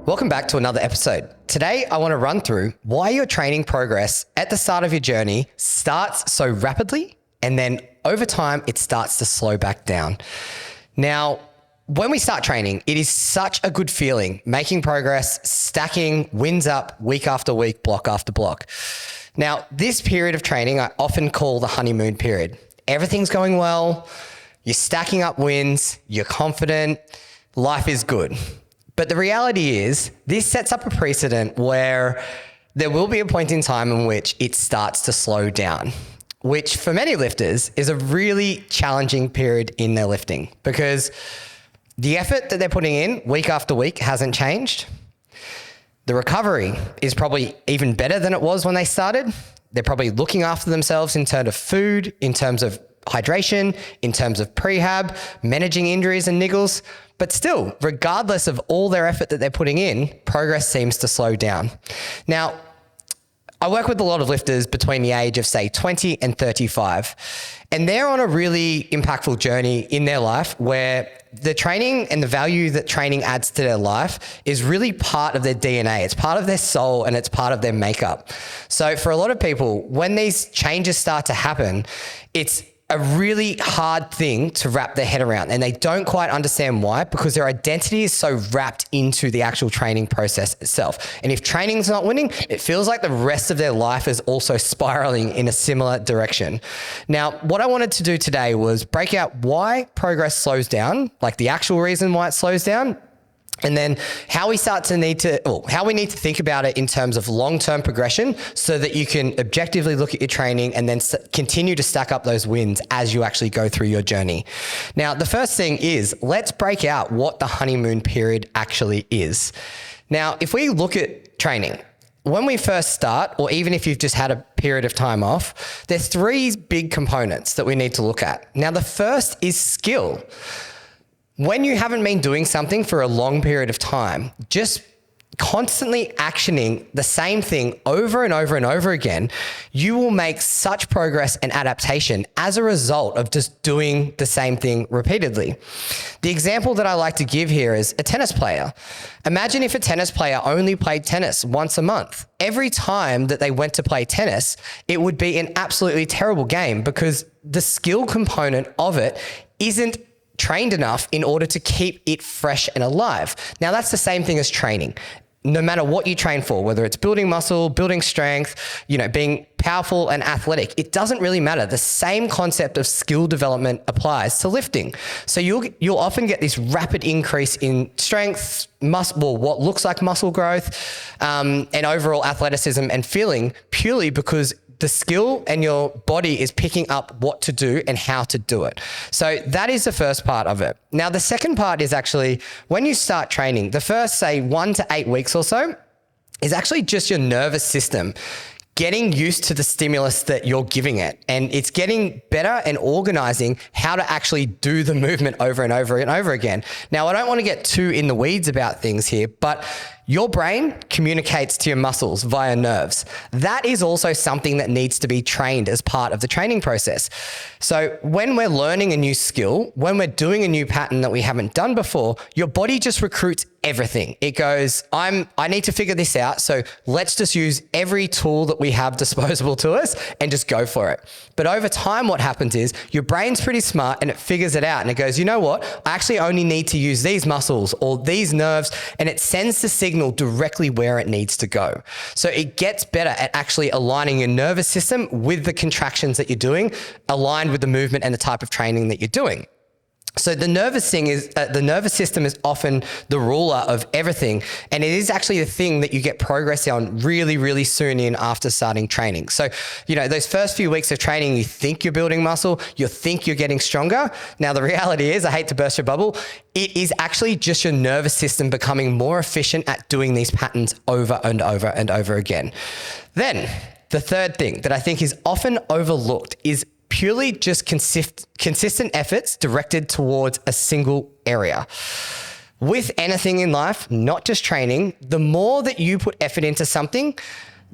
Welcome back to another episode. Today, I want to run through why your training progress at the start of your journey starts so rapidly and then over time, it starts to slow back down. Now, when we start training, it is such a good feeling, making progress, stacking wins up week after week, block after block. Now, this period of training, I often call the honeymoon period. Everything's going well, you're stacking up wins, you're confident, life is good. But the reality is this sets up a precedent where there will be a point in time in which it starts to slow down, which for many lifters is a really challenging period in their lifting because the effort that they're putting in week after week hasn't changed. The recovery is probably even better than it was when they started. They're probably looking after themselves in terms of food, in terms of hydration, in terms of prehab, managing injuries and niggles. But still, regardless of all their effort that they're putting in, progress seems to slow down. Now, I work with a lot of lifters between the age of, say, 20 and 35, and they're on a really impactful journey in their life where the training and the value that training adds to their life is really part of their DNA. It's part of their soul and it's part of their makeup. So for a lot of people, when these changes start to happen, it's a really hard thing to wrap their head around, and they don't quite understand why, because their identity is so wrapped into the actual training process itself. And if training's not winning, it feels like the rest of their life is also spiraling in a similar direction. Now, what I wanted to do today was break out why progress slows down, like the actual reason why it slows down, and then how we need to think about it in terms of long-term progression so that you can objectively look at your training and then continue to stack up those wins as you actually go through your journey. Now, the first thing is, let's break out what the honeymoon period actually is. Now, if we look at training, when we first start, or even if you've just had a period of time off, there's three big components that we need to look at. Now, the first is skill. When you haven't been doing something for a long period of time, just constantly actioning the same thing over and over and over again, you will make such progress and adaptation as a result of just doing the same thing repeatedly. The example that I like to give here is a tennis player. Imagine if a tennis player only played tennis once a month. Every time that they went to play tennis, it would be an absolutely terrible game because the skill component of it isn't trained enough in order to keep it fresh and alive. Now, that's the same thing as training. No matter what you train for, whether it's building muscle, building strength, being powerful and athletic, it doesn't really matter. The same concept of skill development applies to lifting. So you'll often get this rapid increase in strength, what looks like muscle growth, and overall athleticism and feeling purely because the skill and your body is picking up what to do and how to do it. So that is the first part of it. Now, the second part is actually when you start training, the first, say, 1 to 8 weeks or so is actually just your nervous system getting used to the stimulus that you're giving it. And it's getting better and organizing how to actually do the movement over and over and over again. Now, I don't want to get too in the weeds about things here, but your brain communicates to your muscles via nerves. That is also something that needs to be trained as part of the training process. So when we're learning a new skill, when we're doing a new pattern that we haven't done before, your body just recruits everything. It goes, I need to figure this out. So let's just use every tool that we have disposable to us and just go for it. But over time, what happens is your brain's pretty smart and it figures it out and it goes, you know what? I actually only need to use these muscles or these nerves, and it sends the signal directly where it needs to go. So it gets better at actually aligning your nervous system with the contractions that you're doing, aligned with the movement and the type of training that you're doing. So the nervous system is often the ruler of everything, and it is actually the thing that you get progress on really, really soon in after starting training. So, those first few weeks of training, you think you're building muscle, you think you're getting stronger. Now, the reality is, I hate to burst your bubble, it is actually just your nervous system becoming more efficient at doing these patterns over and over and over again. Then, the third thing that I think is often overlooked is purely just consistent efforts directed towards a single area. With anything in life, not just training, the more that you put effort into something,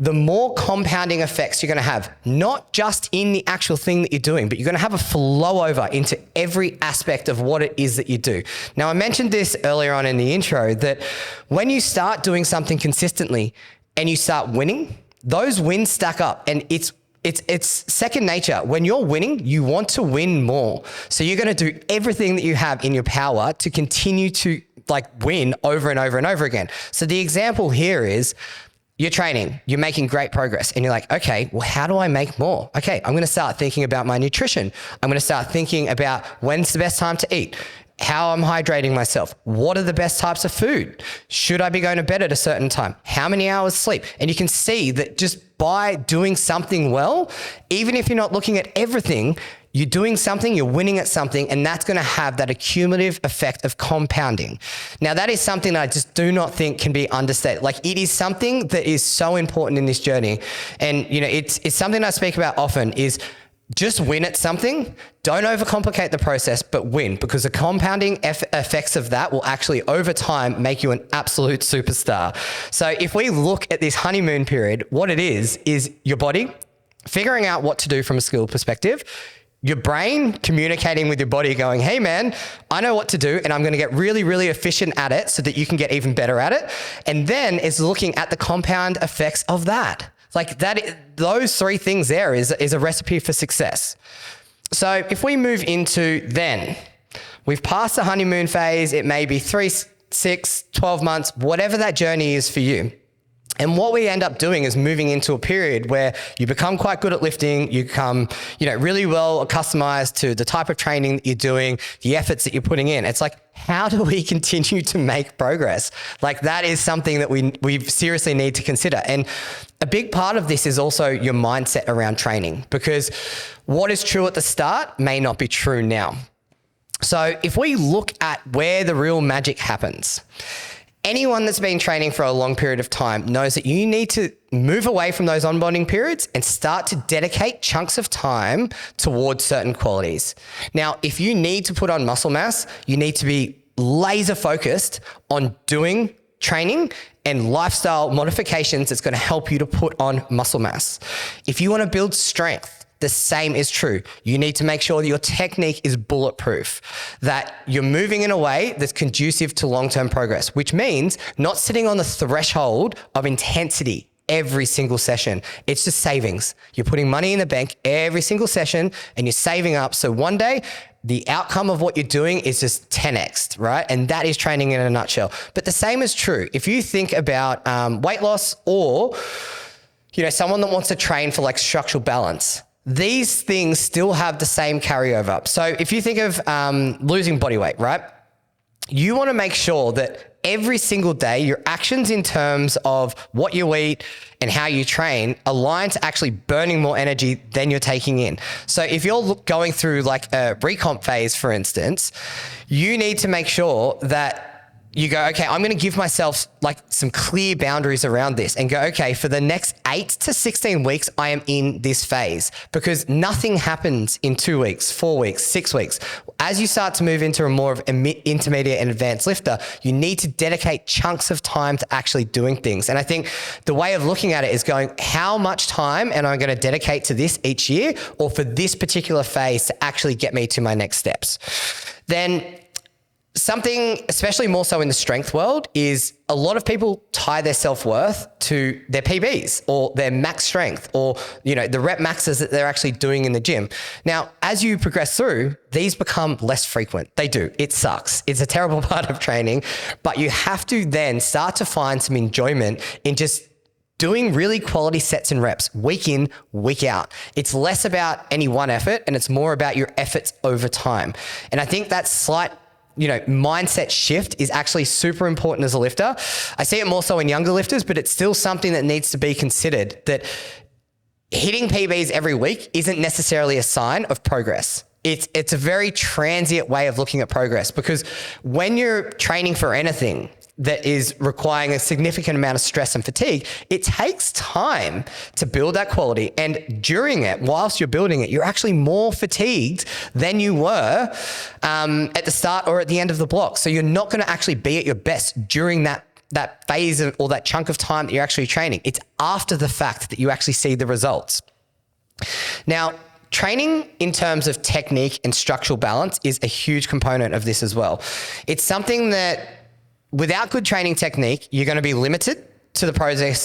the more compounding effects you're going to have, not just in the actual thing that you're doing, but you're going to have a flow over into every aspect of what it is that you do. Now, I mentioned this earlier on in the intro that when you start doing something consistently and you start winning, those wins stack up, and it's second nature. When you're winning, you want to win more. So you're going to do everything that you have in your power to continue to win over and over and over again. So the example here is you're training, you're making great progress, and you're like, okay, well, how do I make more? Okay, I'm going to start thinking about my nutrition. I'm going to start thinking about when's the best time to eat, how I'm hydrating myself. What are the best types of food? Should I be going to bed at a certain time? How many hours sleep? And you can see that just by doing something well, even if you're not looking at everything, you're doing something, you're winning at something, and that's going to have that accumulative effect of compounding. Now, that is something that I just do not think can be understated. It is something that is so important in this journey. And, it's something I speak about often is just win at something. Don't overcomplicate the process, but win, because the compounding effects of that will actually over time make you an absolute superstar. So if we look at this honeymoon period, what it is your body figuring out what to do from a skill perspective, your brain communicating with your body going, hey man, I know what to do and I'm going to get really, really efficient at it so that you can get even better at it. And then it's looking at the compound effects of that. Those three things there is a recipe for success. So if we move into then, we've passed the honeymoon phase. It may be 3, 6, 12 months, whatever that journey is for you. And what we end up doing is moving into a period where you become quite good at lifting, you become, really well customized to the type of training that you're doing, the efforts that you're putting in. It's like, how do we continue to make progress? That is something that we seriously need to consider. And a big part of this is also your mindset around training, because what is true at the start may not be true now. So if we look at where the real magic happens, anyone that's been training for a long period of time knows that you need to move away from those onboarding periods and start to dedicate chunks of time towards certain qualities. Now, if you need to put on muscle mass, you need to be laser focused on doing training and lifestyle modifications that's going to help you to put on muscle mass. If you want to build strength, the same is true. You need to make sure that your technique is bulletproof, that you're moving in a way that's conducive to long-term progress, which means not sitting on the threshold of intensity every single session. It's just savings. You're putting money in the bank every single session and you're saving up. So one day, the outcome of what you're doing is just 10x, right? And that is training in a nutshell. But the same is true. If you think about weight loss or, someone that wants to train for structural balance, these things still have the same carryover. So if you think of losing body weight, right? You want to make sure that every single day, your actions in terms of what you eat and how you train align to actually burning more energy than you're taking in. So if you're going through a recomp phase, for instance, you need to make sure that you go, okay, I'm going to give myself some clear boundaries around this and go, okay, for the next 8 to 16 weeks, I am in this phase, because nothing happens in 2 weeks, 4 weeks, 6 weeks. As you start to move into a more of an intermediate and advanced lifter, you need to dedicate chunks of time to actually doing things. And I think the way of looking at it is going, how much time am I going to dedicate to this each year or for this particular phase to actually get me to my next steps? Then something, especially more so in the strength world, is a lot of people tie their self-worth to their PBs or their max strength or, the rep maxes that they're actually doing in the gym. Now, as you progress through, these become less frequent. They do. It sucks. It's a terrible part of training, but you have to then start to find some enjoyment in just doing really quality sets and reps week in, week out. It's less about any one effort and it's more about your efforts over time. And I think that slight mindset shift is actually super important as a lifter. I see it more so in younger lifters, but it's still something that needs to be considered, that hitting PBs every week isn't necessarily a sign of progress. It's a very transient way of looking at progress, because when you're training for anything that is requiring a significant amount of stress and fatigue, it takes time to build that quality. And during it, whilst you're building it, you're actually more fatigued than you were at the start or at the end of the block. So you're not going to actually be at your best during that that phase of, or that chunk of time that you're actually training. It's after the fact that you actually see the results. Now, training in terms of technique and structural balance is a huge component of this as well. It's something that without good training technique, you're going to be limited to the progress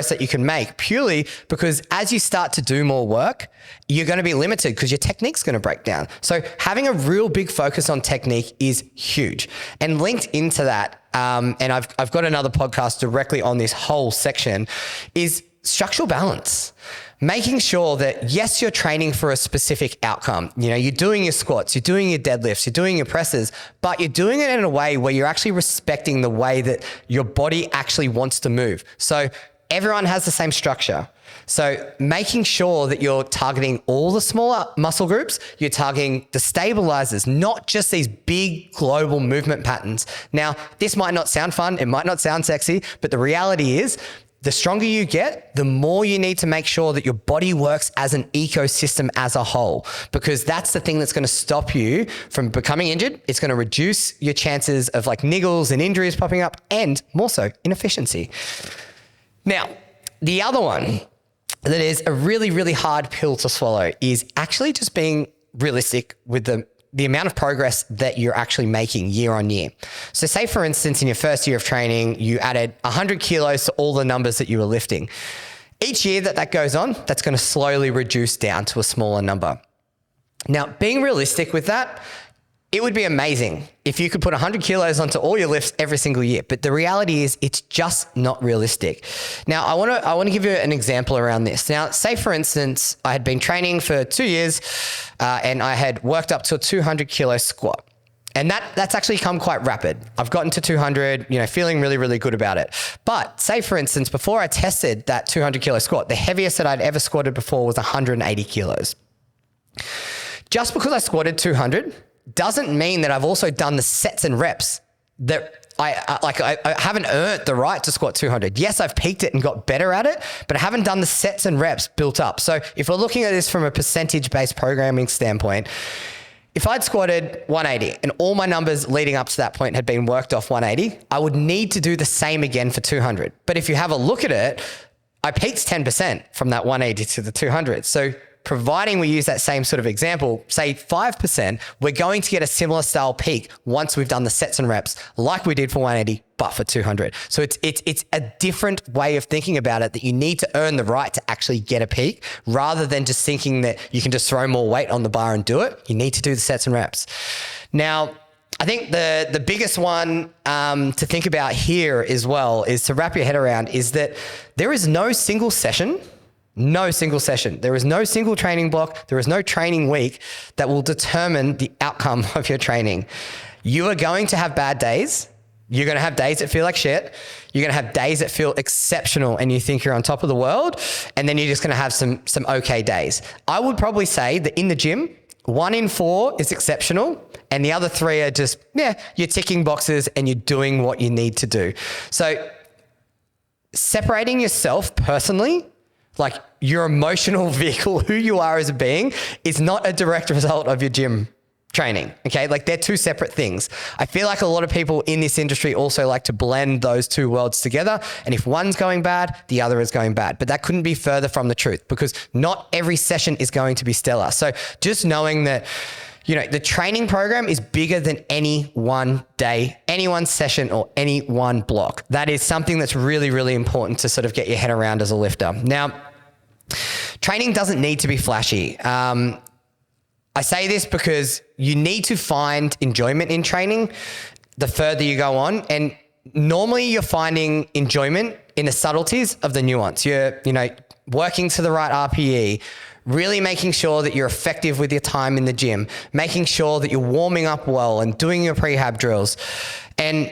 that you can make, purely because as you start to do more work, you're going to be limited because your technique's going to break down. So having a real big focus on technique is huge. And linked into that, and I've got another podcast directly on this whole section, is structural balance. Making sure that, yes, you're training for a specific outcome. You're doing your squats, you're doing your deadlifts, you're doing your presses, but you're doing it in a way where you're actually respecting the way that your body actually wants to move. So everyone has the same structure. So making sure that you're targeting all the smaller muscle groups, you're targeting the stabilizers, not just these big global movement patterns. Now, this might not sound fun, it might not sound sexy, but the reality is, the stronger you get, the more you need to make sure that your body works as an ecosystem as a whole, because that's the thing that's going to stop you from becoming injured. It's going to reduce your chances of like niggles and injuries popping up, and more so inefficiency. Now, the other one that is a really, really hard pill to swallow is actually just being realistic with the amount of progress that you're actually making year on year. So say, for instance, in your first year of training, you added 100 kilos to all the numbers that you were lifting. Each year that goes on, that's going to slowly reduce down to a smaller number. Now, being realistic with that, it would be amazing if you could put 100 kilos onto all your lifts every single year. But the reality is it's just not realistic. Now, I want to give you an example around this. Now, say, for instance, I had been training for 2 years and I had worked up to a 200 kilo squat. And that's actually come quite rapid. I've gotten to 200, feeling really, really good about it. But say, for instance, before I tested that 200 kilo squat, the heaviest that I'd ever squatted before was 180 kilos. Just because I squatted 200 doesn't mean that I've also done the sets and reps that I haven't earned the right to squat 200. Yes, I've peaked it and got better at it, but I haven't done the sets and reps built up. So if we're looking at this from a percentage-based programming standpoint, if I'd squatted 180 and all my numbers leading up to that point had been worked off 180, I would need to do the same again for 200. But if you have a look at it, I peaked 10% from that 180 to the 200. So providing we use that same sort of example, say 5%, we're going to get a similar style peak once we've done the sets and reps like we did for 180, but for 200. So it's a different way of thinking about it, that you need to earn the right to actually get a peak rather than just thinking that you can just throw more weight on the bar and do it. You need to do the sets and reps. Now, I think the biggest one to think about here as well is to wrap your head around is that there is no single session. No single session. There is no single training block. There is no training week that will determine the outcome of your training. You are going to have bad days. You're going to have days that feel like shit. You're going to have days that feel exceptional and you think you're on top of the world. And then you're just going to have some okay days. I would probably say that in the gym, 1 in 4 is exceptional. And the other 3 are just, you're ticking boxes and you're doing what you need to do. So separating yourself personally, like your emotional vehicle, who you are as a being, is not a direct result of your gym training. Okay. Like they're two separate things. I feel like a lot of people in this industry also like to blend those two worlds together. And if one's going bad, the other is going bad. But that couldn't be further from the truth, because not every session is going to be stellar. So just knowing that, the training program is bigger than any one day, any one session, or any one block. That is something that's really, really important to sort of get your head around as a lifter. Now, training doesn't need to be flashy. I say this because you need to find enjoyment in training the further you go on. And normally you're finding enjoyment in the subtleties of the nuance. You're, working to the right RPE, really making sure that you're effective with your time in the gym, making sure that you're warming up well and doing your prehab drills, and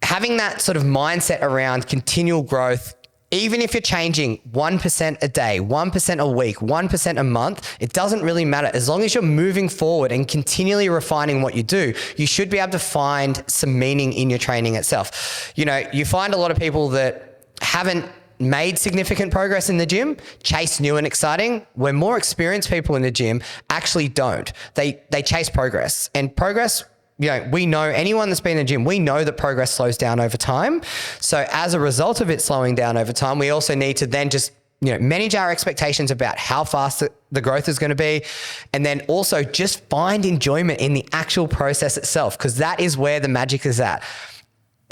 having that sort of mindset around continual growth. Even if you're changing 1% a day, 1% a week, 1% a month, it doesn't really matter. As long as you're moving forward and continually refining what you do, you should be able to find some meaning in your training itself. You find a lot of people that haven't made significant progress in the gym chase new and exciting, where more experienced people in the gym actually don't. They chase progress, and progress we know anyone that's been in the gym, we know that progress slows down over time. So as a result of it slowing down over time, we also need to then just manage our expectations about how fast the growth is going to be. And then also just find enjoyment in the actual process itself, because that is where the magic is at.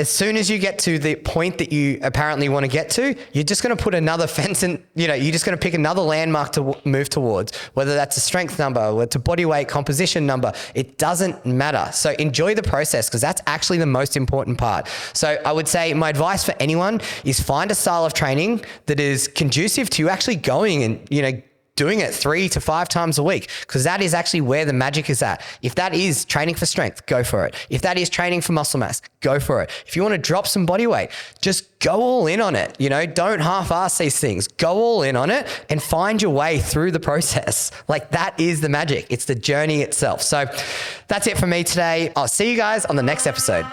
As soon as you get to the point that you apparently want to get to, you're just going to put another fence in, you're just going to pick another landmark to move towards, whether that's a strength number, whether it's a body weight composition number, it doesn't matter. So enjoy the process, because that's actually the most important part. So I would say my advice for anyone is find a style of training that is conducive to you actually going and, doing it 3 to 5 times a week, because that is actually where the magic is at. If that is training for strength, go for it. If that is training for muscle mass, go for it. If you want to drop some body weight, just go all in on it. Don't half-ass these things. Go all in on it and find your way through the process. Like, that is the magic. It's the journey itself. So that's it for me today. I'll see you guys on the next episode.